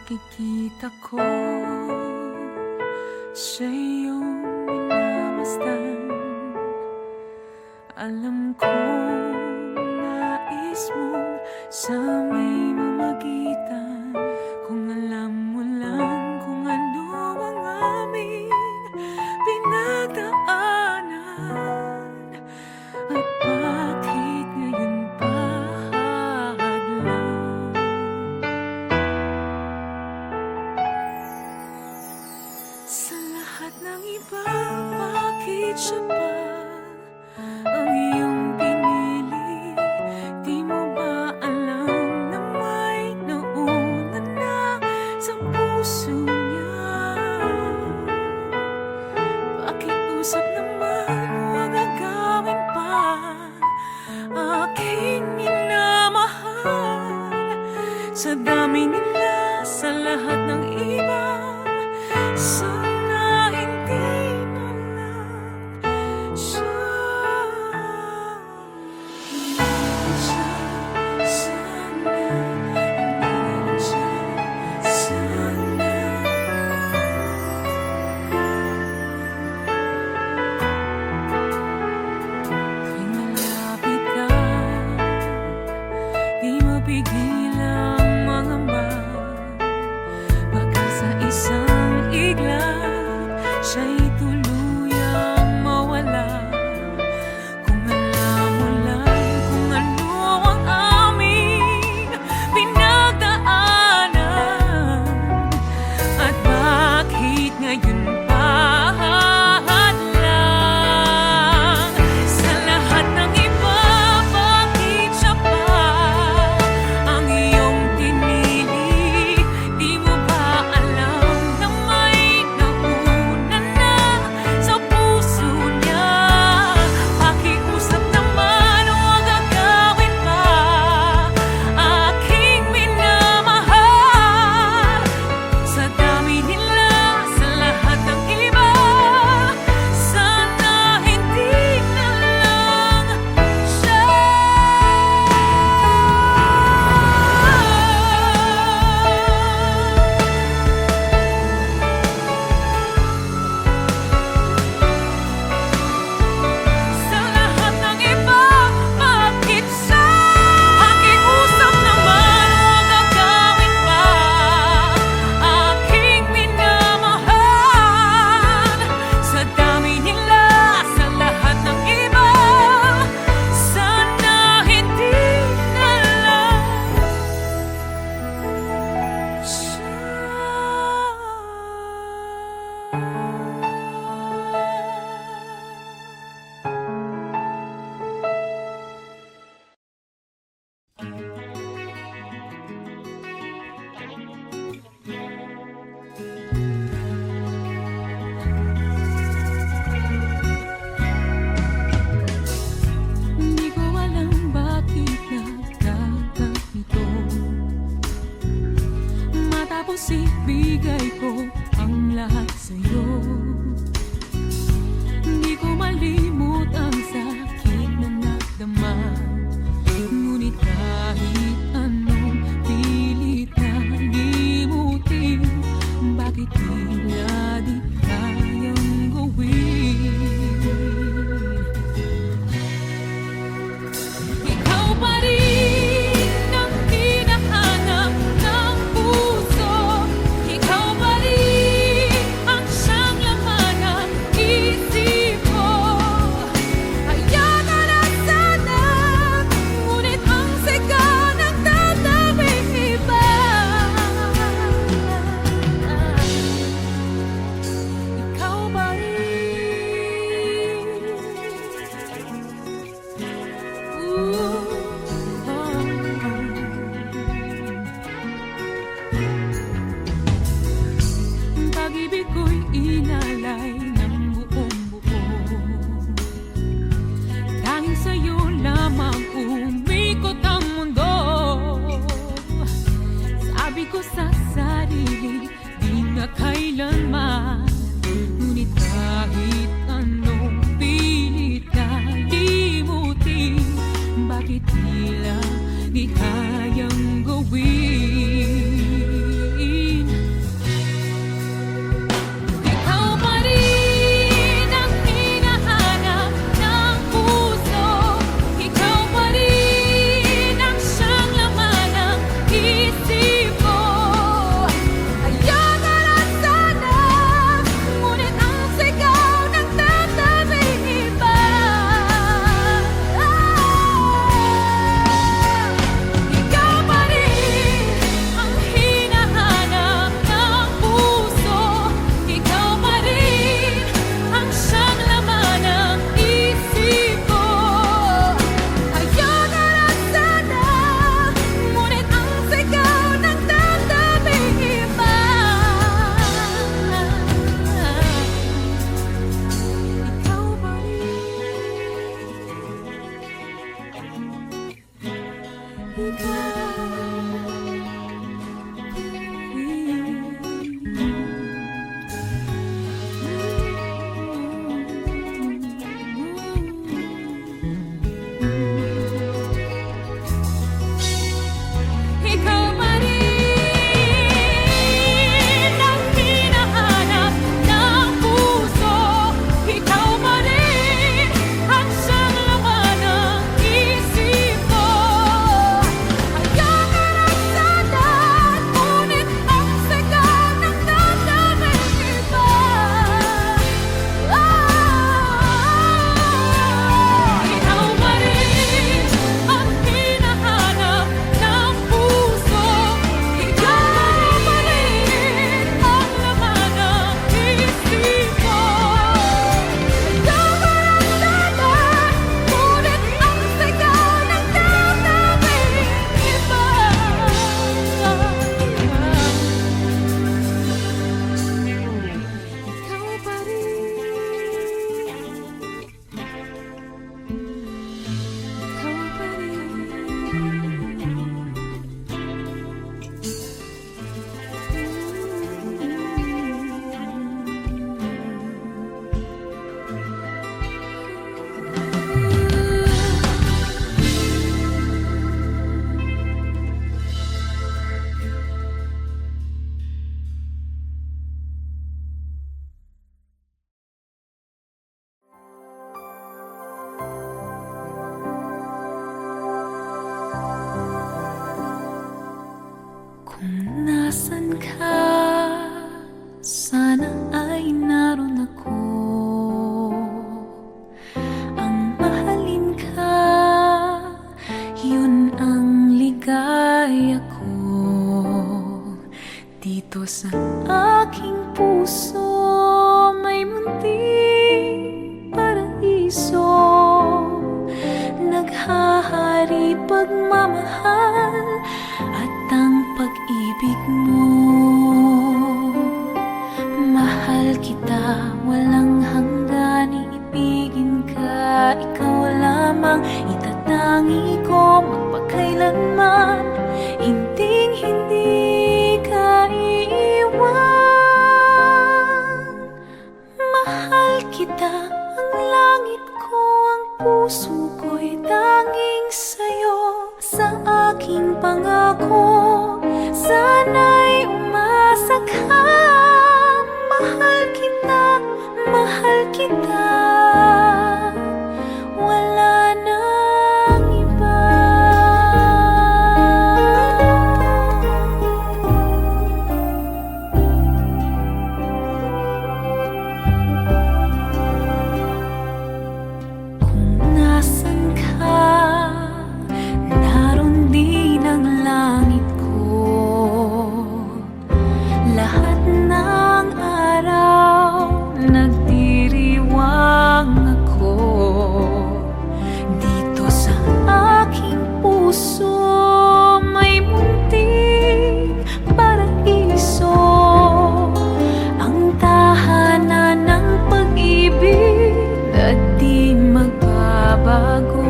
nakikita ko sa iyong minamasdan. Alam kong nais mong sa may mamagitan. Kung alam mo lang kung ano ang aming pinagdaanan, at bakit ngayon pa hadlang. Sa lahat ng iba, bakit siya pa ang iyong pinili? Di mo ba alam na may nauna na sa puso niya? Pakiusap naman, huwag agawin pa aking minamahal. Sa dami nila, sa lahat ng iba, sana hindi na lang siya. Tuwing malapit ka, di mapigil ang mangamba. Baka sa isang iglap, siya'y tuluyang mawala. Kung alam mo lang kung ano ang aming pinagdaanan, at bakit ngayon pa hadlang. Sa lahat ng iba, bakit siya pa ang iyong pinili? Di mo ba alam na may nauna na sa puso niya? Pakiusap naman, huwag agawin pa aking minamahal. Sa dami nila, sa lahat ng iba, sana hindi na lang siya. Sa lahat ng iba, bakit siya? Pakiusap naman, huwag agawin pa aking minamahal. Sa dami nila, sa lahat ng iba, sana hindi na lang siya. Hindi ko alam bakit nagkaganito. Matapos ibigay ko ang lahat sa'yo, hindi ko malimot ang sakit na nadama. Ngunit kahit anong pilit na limutin, bakit tila di kayang gawin? Ikaw pa rin ang hinahanap ng puso. Ikaw pa rin ang siyang laman ng isip ko. Hayaan na sana, ngunit ang sika nagdadaming iba. Ikaw pa rin. Pag-ibig ko'y inalay ng buong buo. Tanging sa'yo lamang umikot ang mundo. Sabi ko sa sarili, di na kailanman. Ngunit kahit anong pilit na limutin, bakit tila di kayang gawin? Ikaw pa rin ang hinahanap ng puso. Ikaw pa rin ang siyang laman ng isip ko. Hanggang karagsagan, ngunit ang sagat ng damdamin iba. Ikaw pa rin ang hinahanap ng puso. Ikaw pa rin ang laman ng isip ko. Hanggang karagsagan, ngunit ang sagat ng damdamin iba. Ikaw pa rin. Ikaw pa Kung nasan ka, sana ay naroon ako. Ang mahalin ka, yun ang ligaya ko. Dito sa aking puso, may munting paraiso. Naghahari pagmamahal at ang pag-ibig mo. Mahal kita, walang hanggan, iibigin ka. Ikaw lamang itatangi ko magpakailanman. Hinding-hindi ka iiwan. Mahal kita, ang langit ko, ang puso ko'y tanging sa'yo. Sa aking pangako, sana'y umasa ka. Mahal kita, mahal kita. Wala nang iba. Kung nasan ka, naroon din ang langit ko. Lahat ng araw nagdiriwang ako. Dito sa aking puso, may munting paraiso. Ang tahanan ng pag-ibig na di magbabago.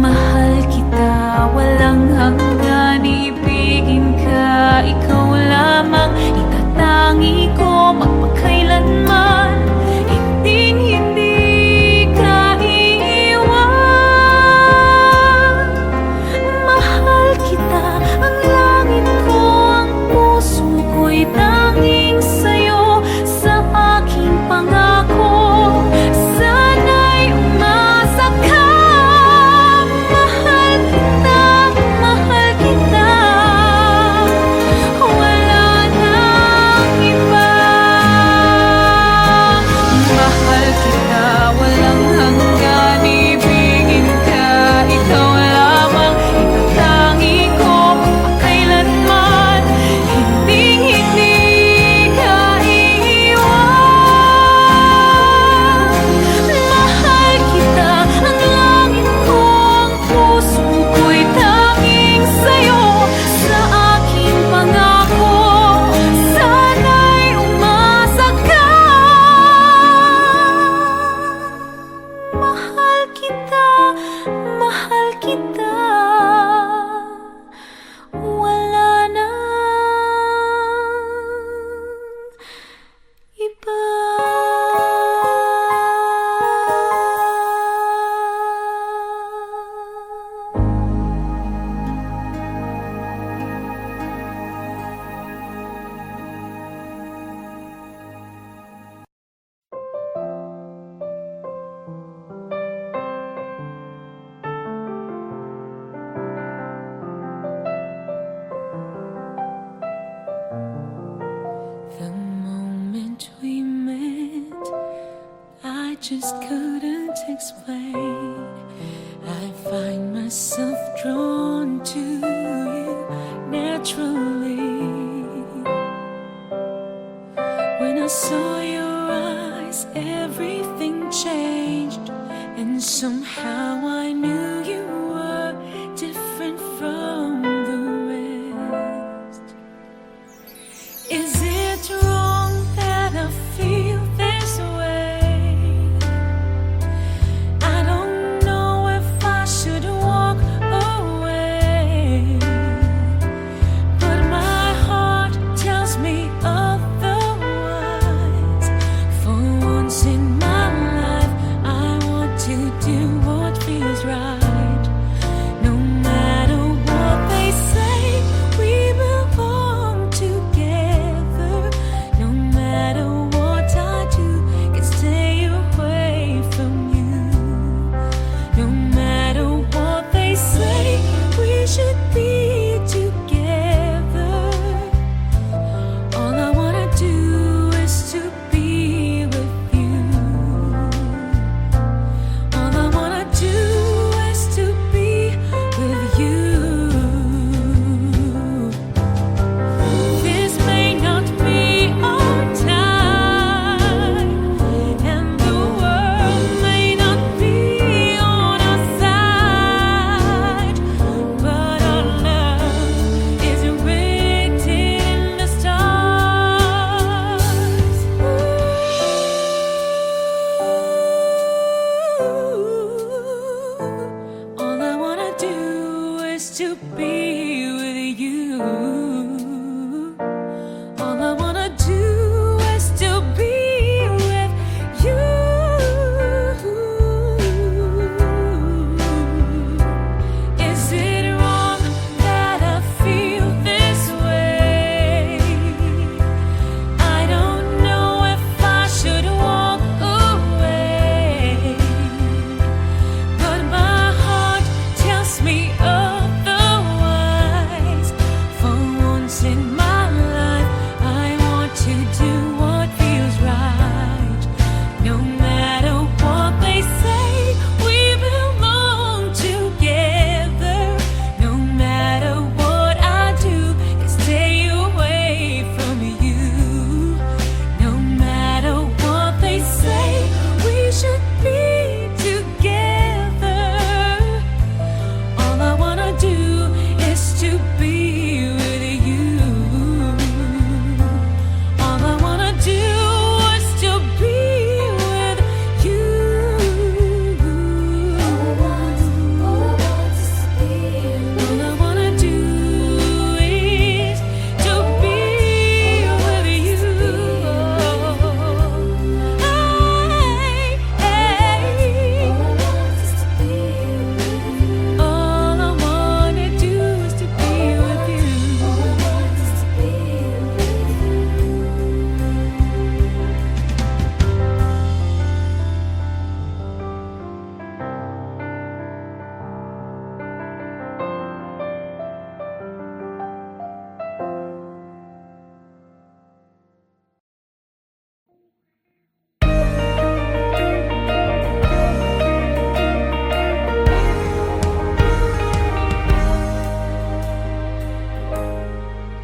Mahal kita, walang hanggan, ibigin ka. Ikaw lamang itatangi ko magpakailanman. Hinding-hindi ka iiwan. kita, wala nang iba. The moment we met, I just couldn't explain. I find myself drawn to you naturally. When I saw your eyes, everything changed, and somehow I knew you were different from the rest. Is it wrong that I feel this way? I don't know if I should walk away, but my heart tells me otherwise. For once in my life, I want to do what feels right. No matter what they say, we belong together. No matter what I do, can stay away from you. No matter what they say, we should be together. All I wanna do is to be with you. All I wanna do is to be with you. This may not be our time, and the world may not be on our side, but our love is written in the stars. All I wanna do is to be with you. All I wanna do is to be with you. Is it wrong that I feel this way? I don't know if I should walk away, but my heart tells me otherwise. For once in my life, I want to do what feels right. No matter what they say, we belong together. No matter what I do, can stay away from you. No matter what they say, we should be together. All I wanna do is to be with you. All I wanna do is to be with you. All I wanna do is to be with you. All I wanna do is to be with you.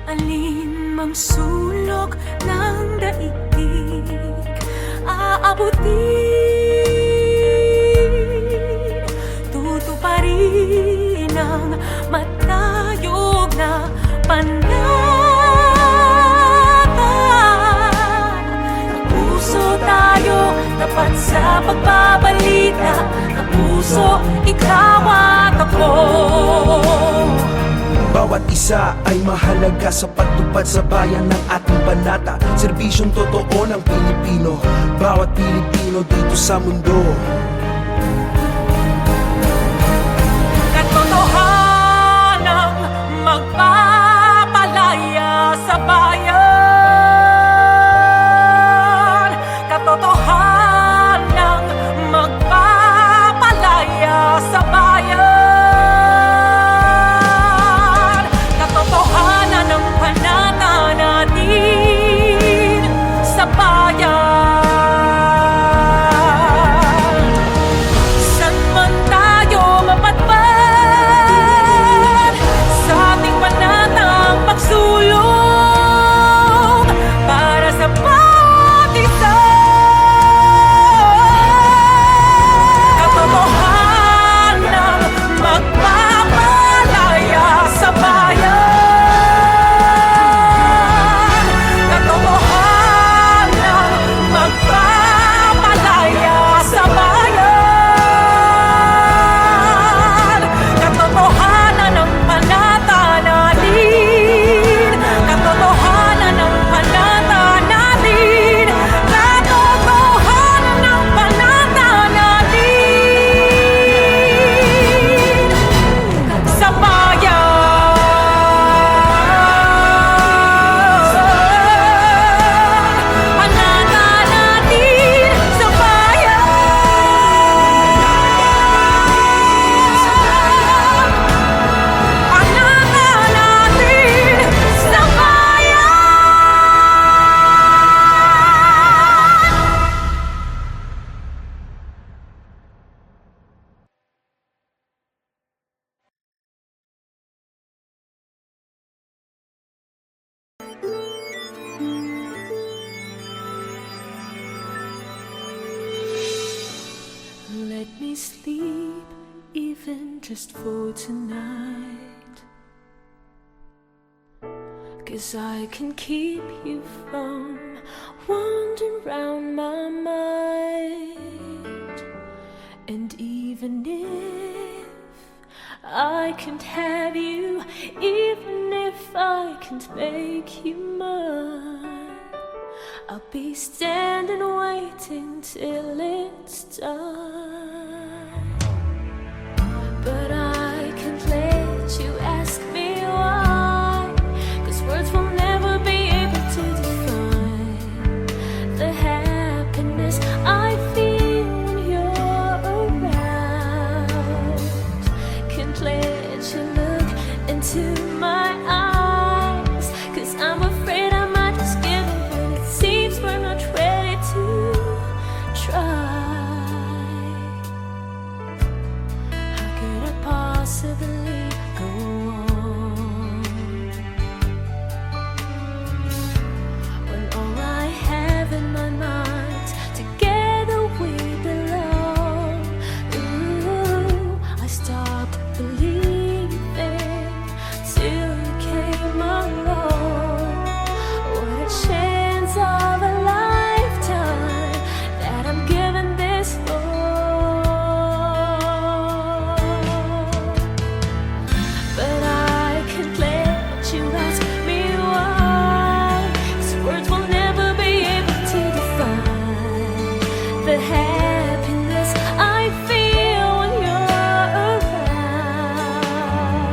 Alin mang sulok ng daigdig, aabutin. Tutuparin ang matayog na panlaban. Sa puso tayo, tapat sa pagbabalita. puso, ikaw at ako. Bawat isa ay mahalaga sa pagtupad sa bayan ng ating banata. Serbisyong totoo ng Pilipino, bawat Pilipino dito sa mundo. Katotohanang magpapalaya sa bayan. Katotohanang magpapalaya sa bayan. Katotohanan ng panata natin sa bayan. San man tayo mapadpad sa ating panatang pagsulong para sa bawat isa. Katotohanang magpapalaya sa bayan. Katotohanang magpapalaya sa bayan. Katotohanan ng panata natin. Katotohanan ng panata natin. Katotohanan ng panata natin sa bayan. Panata natin sa bayan. Panata natin sa Let me sleep, even just for tonight, 'cause I can keep you from wandering round my mind. And even if I can't have you, even if I can't make you mine, I'll be standing waiting till it's done. But I can't let you ask me why, 'cause words will never be able to define the happiness I feel when you're around. Can't let you look into my eyes, 'cause I'm afraid I might just give in when it seems we're not ready to try. How could I possibly go on when all I have in my mind, together we belong? Ooh, I stopped believing till you came along. What a chance of a lifetime that I'm giving this for. But I can't let you ask me why, 'cause words will never be able to define the happiness I feel when you're around.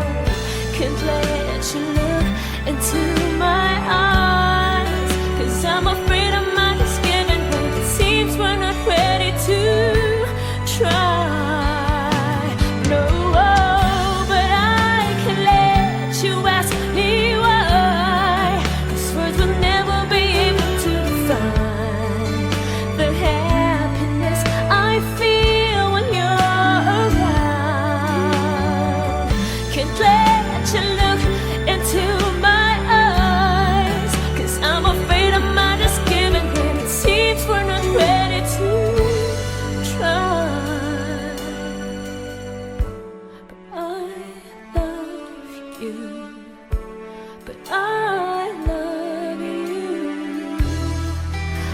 Can't let you look into my eyes, 'cause I'm afraid I might just give in when it seems we're not ready to try. No, but I can let you ask me why, 'cause words will never be able to define the happiness I feel when you're around. Can't let you look into my eyes, 'cause I'm afraid I might just give in when it seems we're not ready to try. But I love you, but I love you,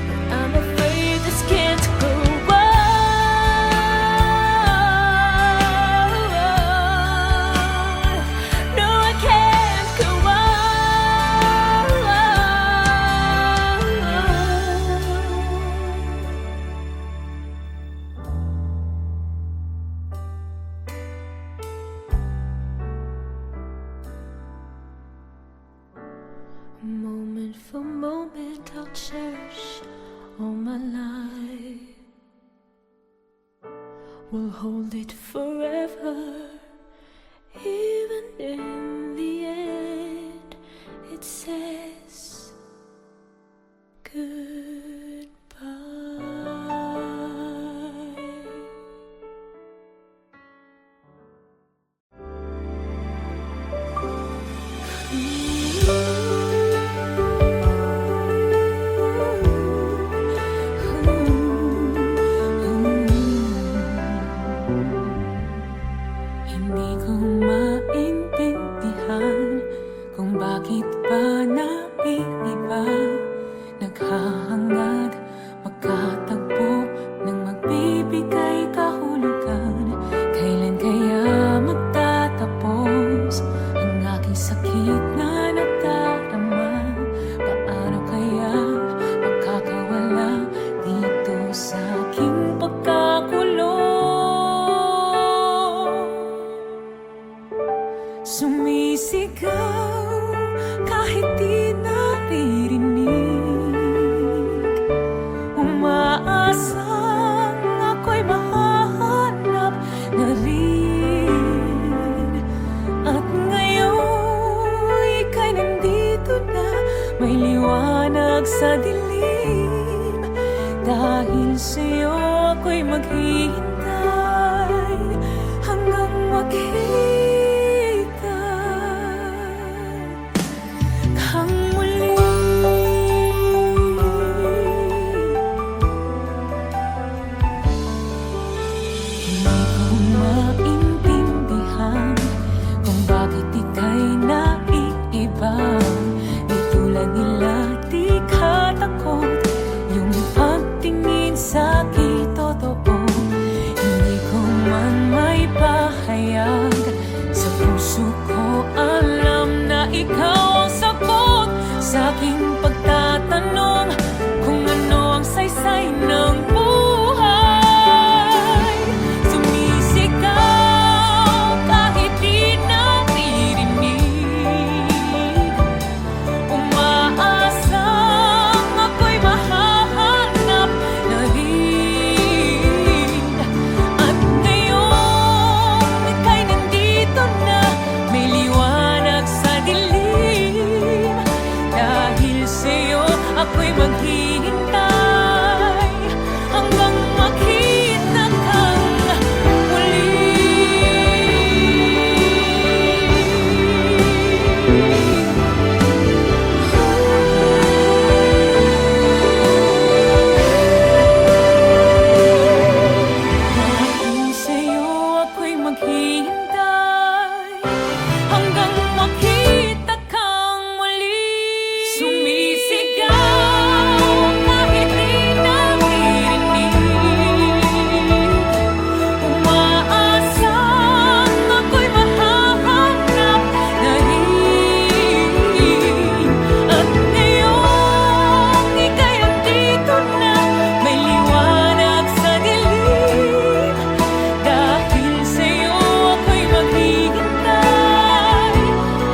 but I'm afraid this can't go on. Moment for moment, I'll cherish all my life. We'll hold it forever, even in the end. It says goodbye. Hindi ko maintindihan kung bakit ba naiiba, naghahangad magkatagpo ng magbibigay kahulugan. Kailan kaya magtatapos ang aking sakit na nadarama? Paano kaya makakawala dito sa aking pagkakulong? Sumisigaw kahit di naririnig, umaasang ako'y mahanap na rin. At ngayon ika'y nandito na, may liwanag sa dilim. Dahil sa'yo ako'y maghihintay hanggang makita kang muli. Hindi ko maintindihan kung bakit ika'y naiiba. Di tulad nila, di ka takot yung pagtingin sa'kin totoo. Hindi ko man may pahayag sa puso ko, alam na ikaw ang sagot sa aking pagtatanong kung ano ang saysay ng buhay. Sumisigaw kahit di naririnig, umaasang ako'y mahahanap na rin. At ngayon ika'y nandito na, may liwanag sa dilim. Dahil sa'yo ako'y maghihintay hanggang makita kang muli. Dahil sa'yo ako'y maghihintay hanggang makita kang muli. Sumisigaw kahit di naririnig, umaasang ako'y mahahanap na rin. At ngayon ika'y andito na, may liwanag sa dilim. Dahil sa'yo ako'y maghihintay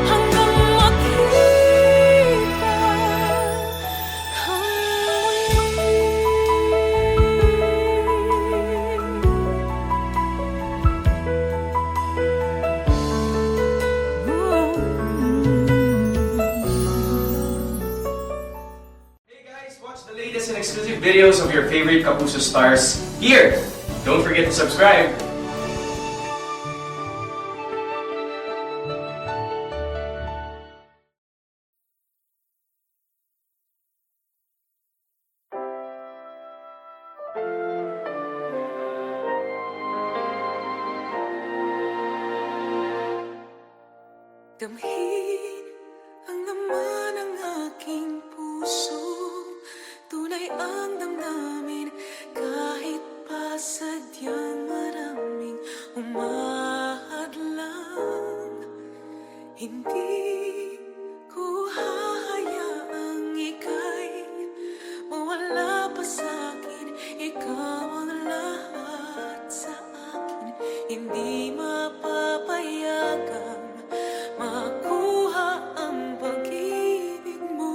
hanggang makita kang Hey guys, watch the latest and exclusive videos of your favorite Kapuso stars here. Don't forget to subscribe. damhin ang laman ng aking puso. Tunay ang damdamin kahit pa sadyang maraming umahadlang. Hindi ko hahayaang ika'y mawala pa sa'kin. Ikaw ang lahat sa akin, hindi mapapayagang makuha ang pag-ibig mo.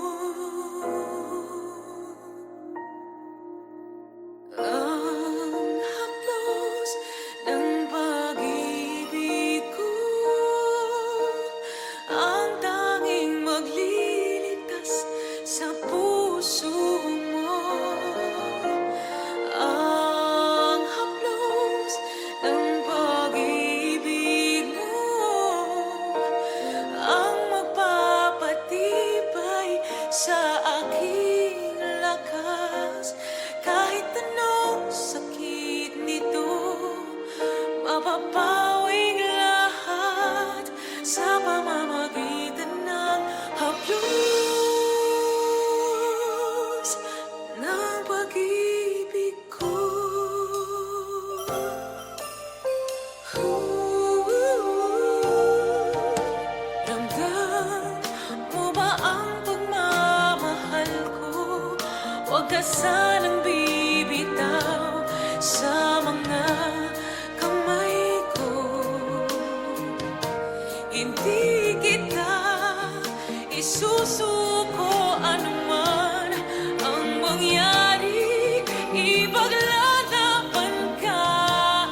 salang bibitaw sa mga kamay ko. Hindi kita isusuko anuman ang mangyari. Ipaglalaban ka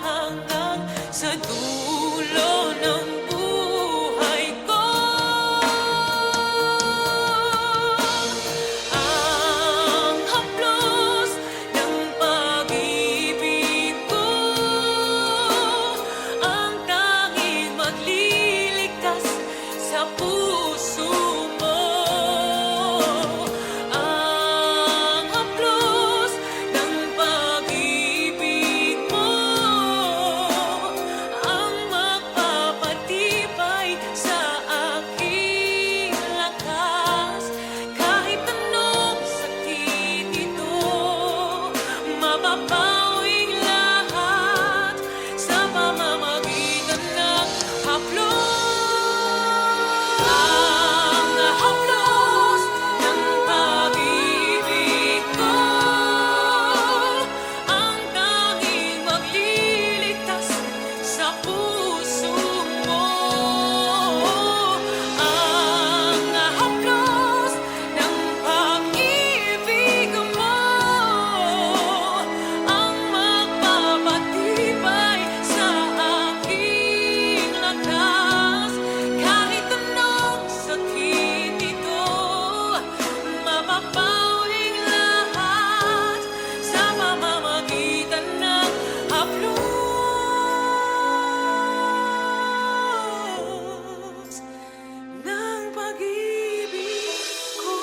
hanggang sa dulo ng buhay ko. Ang haplos ng pag-ibig ko ang tanging magliligtas sa puso mo. Ang haplos ng pag-ibig mo ang magpapatibay sa aking lakas. Kahit anong sakit ito, mapapawing lahat sa pamamagitan ng haplos. Ang haplos ng pag-ibig ko ang tanging magliligtas sa puso mo. Ang haplos ng pag-ibig mo ang magpapatibay sa aking lakas. Kahit anong sakit ito, mapapawing lahat sa pamamagitan ng haplos ng pag-ibig ko.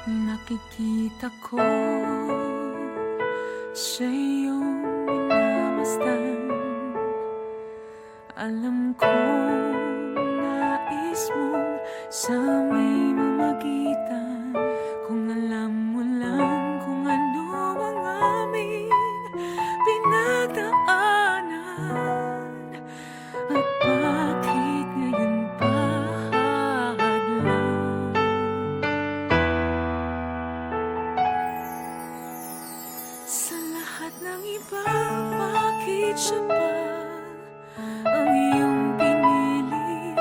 Nakikita ko sa iyong minamasdan. Alam kong nais mong sa may mamagitan. Kung alam mo lang kung ano ang aming pinagdaanan at bakit ngayon pa hadlang. Sa lahat ng iba, bakit siya pa ang iyong pinili?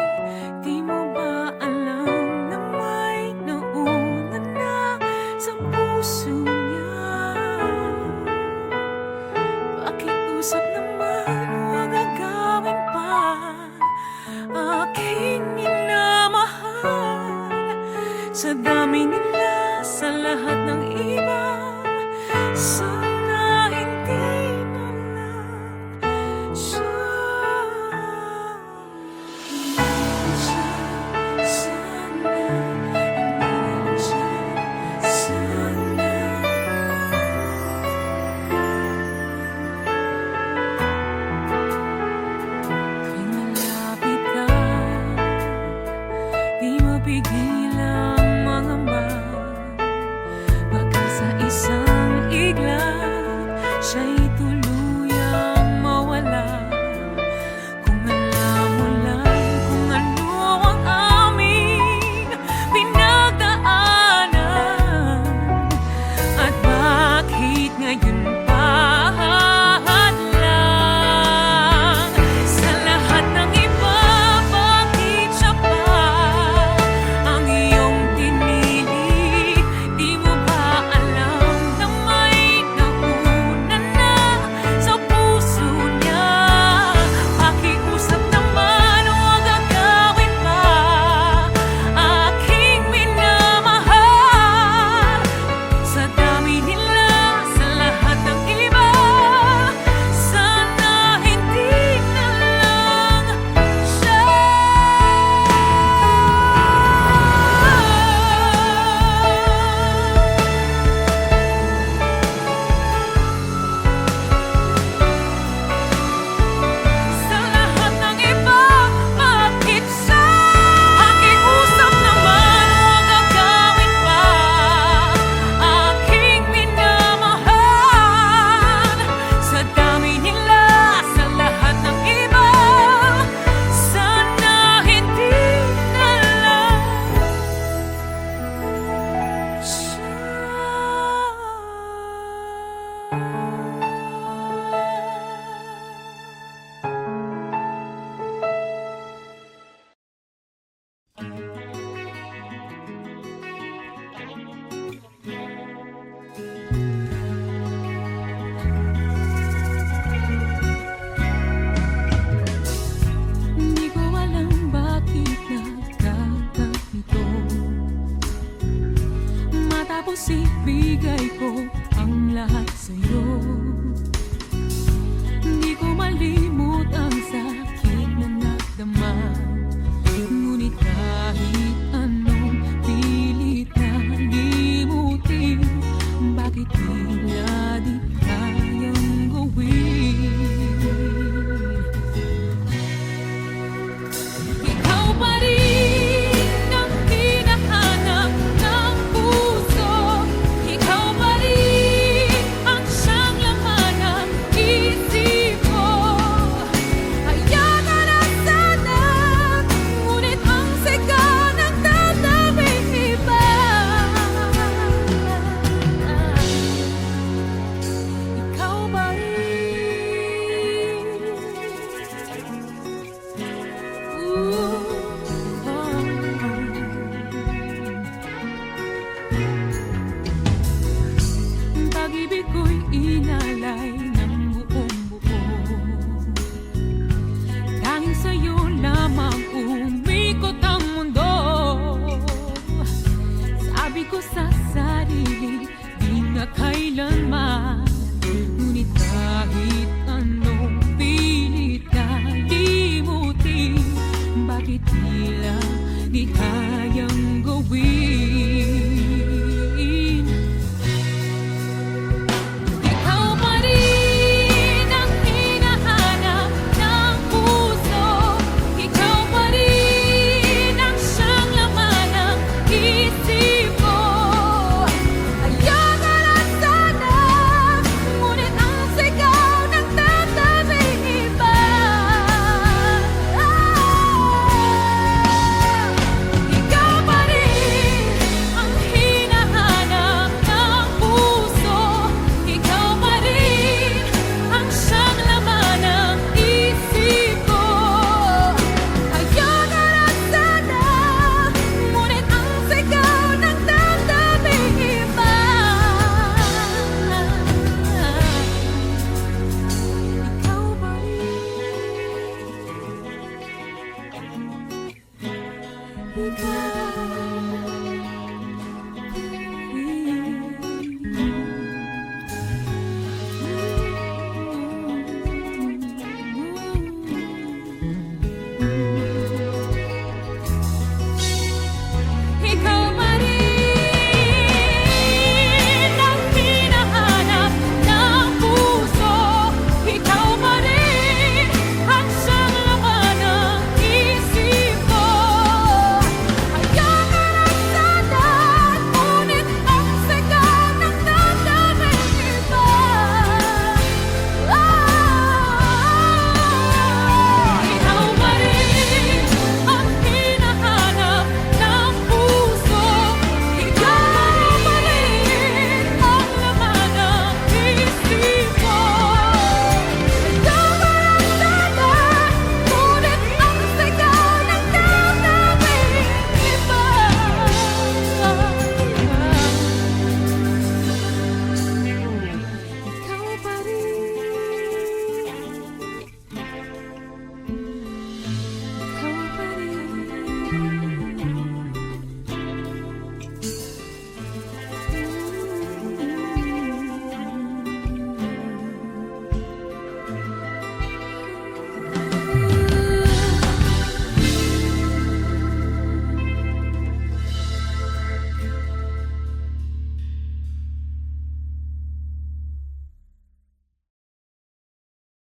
Di mo ba alam na may nauna na sa puso niya? Pakiusap naman, huwag agawin pa aking minamahal. Sa dami nila, sa lahat ng iba, sana hindi mo lang siya. Hindi lang siya, sana hindi lang siya, sana. Tuwing malapit ka, di mapigil ang mga kailanman. Ngunit kahit anong pilit na limutin, bakit tila di kayang gawin? Ikaw pa rin ang hinahanap ng puso. Ikaw pa rin ang siyang laman ng isip ko. Ayoko na sana, ngunit ang sigaw ng damdamin iba. Ikaw pa rin ang hinahanap ng puso. Ikaw pa rin ang siyang laman ng isip ko. Ayoko na sana, ngunit ang sigaw ng damdamin iba. Ikaw pa rin. Ikaw